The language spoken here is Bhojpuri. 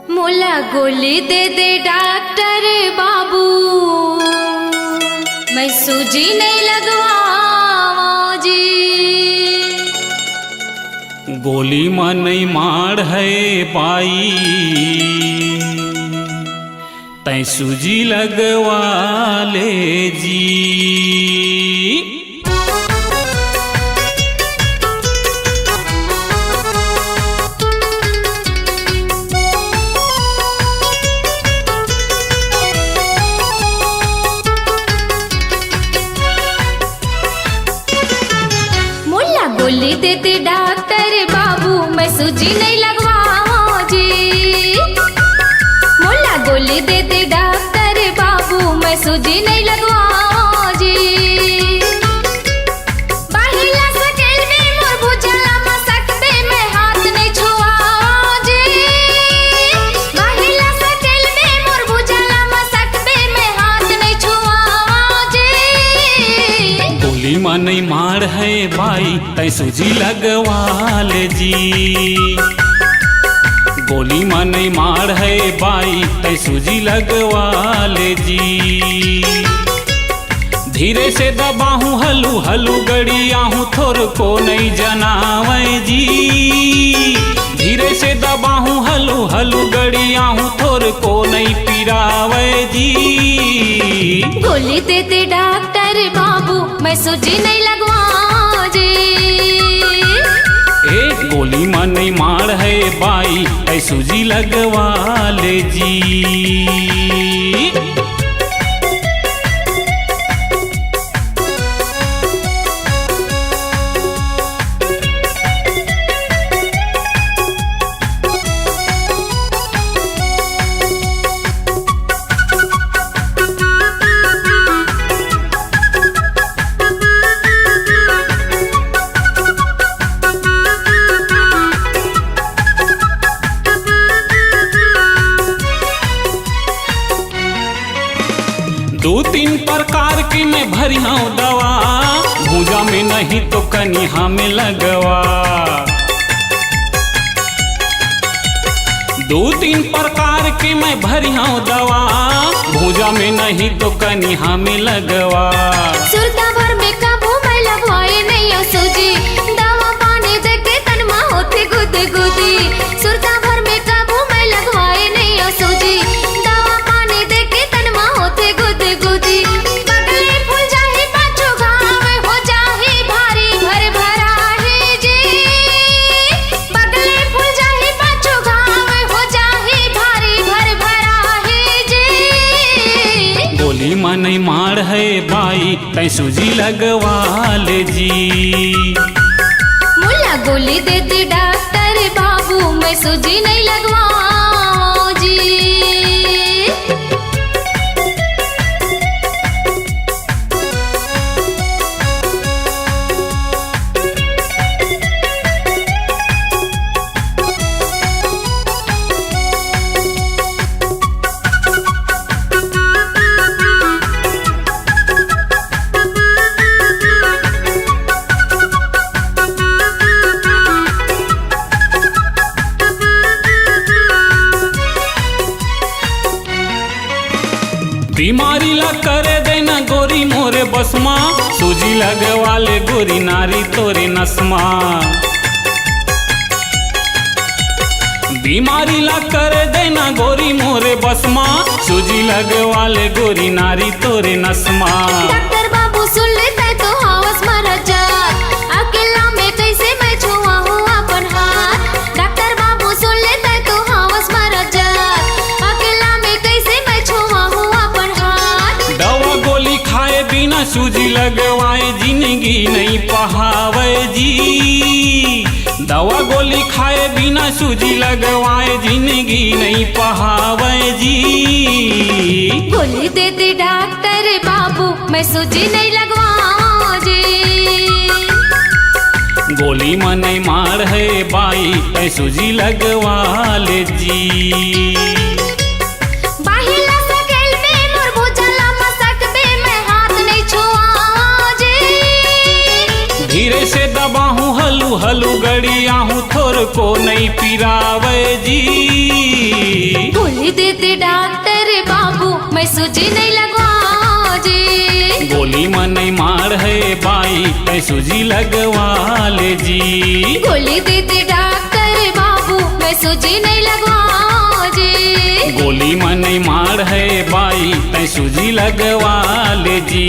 मोला गोली दे दे डॉक्टर बाबू, मैं सूजी नहीं लगवाऊं जी। गोली में नहीं मार है पाई, तै सूजी लगवा ले जी। गोली देते डॉक्टर बाबू, मैं सूजी नहीं लगवाऊं जी। मोला गोली देते डॉक्टर बाबू, मैं सूजी नहीं लगवाऊं जी। बाहिला सकेल में मोर भुजला मसक पे मैं हाथ नहीं छुआऊं जी। बाहिला सकेल में मोर भुजला मसक पे मैं हाथ नहीं छुआऊं जी। गोली में नहीं मार है भाई, तै सूजी लगवा ले जी। गोली में नहीं मार है भाई, तै सूजी लगवा ले जी। धीरे से दबाहूँ हलू हलू गड़ियाहूँ, थोर को नहीं जनावे जी। धीरे से दबाहूँ हलू हलू गड़ियाहूँ, थोर को नहीं पिरावे जी। गोली देते डॉक्टर बाबू, मैं सूजी नहीं लगवाऊं जी। ए गोली में नहीं मार है बाई, ऐ सूजी लगवा ले जी। दो तीन प्रकार की मैं भरिया दवा, भूजा में नहीं तो कनिहा में लगवा। दो तीन प्रकार की मैं भरिया दवा, भूजा में नहीं तो कनिहा में लगवा। सुरता भर में काबू में लगवाए नहीं हो सूजी, दवा पानी दे के तनमा होते गुद गुदी। सुरता भर में काबू में लगवाए नहीं हो सूजी, दवा पानी दे के तनमा होते गुद गुदी। बगले फूल जाही पाछो घाव हो जाही भारी भर भरा है जी। बगले फूल जाही पाछो घाव हो जाही भारी भर भरा है जी। गोली में नहीं मार है बाई, तै सूजी लगवा ले जी। मुला गोली देते डॉक्टर बाबू, मैं सूजी नहीं लगवाऊं जी। बीमारी ला करे देना गोरी मोरे बसमा, सूजी लगवा ले गोरी नारी तोरे नसमा। बीमारी ला करे देना गोरी मोरे बसमा, सूजी लगवा ले गोरी नारी तोरे नसमा। डॉक्टर बाबू सुन लेते तो हावस मर जात, अकेला में कैसे मैं छुआ हूँ अपन हाथ। डॉक्टर बाबू सुन लेते तो हावस मर जात, अकेला में कैसे मैं छुआ हूँ अपन हाथ। दवा गोली खाए बिना सूजी लगवाए जिंदगी नहीं पहावे जी। दवा गोली खाए बिना सूजी लगवाए जिंदगी नहीं पहावे जी। गोली देते डॉक्टर बाबू, मैं सूजी नहीं लगवाऊं जी। गोली में नहीं मार है बाई, ऐ सूजी लगवा ले जी। बाहिला सकेल में मोर भुजला मसक पे मैं हाथ नहीं छुआऊं जी। धीरे से दबाहूँ हलू हलू गड़ियाहूँ, थोर को नहीं पिरावे जी। सूजी नहीं लगवाओ जी। गोली में नहीं मार है बाई तै सूजी लगवा ले जी। गोली देते डॉक्टर बाबू मैं सूजी नहीं लगवाओ जी। गोली में नहीं मार है बाई तै सूजी लगवा ले जी।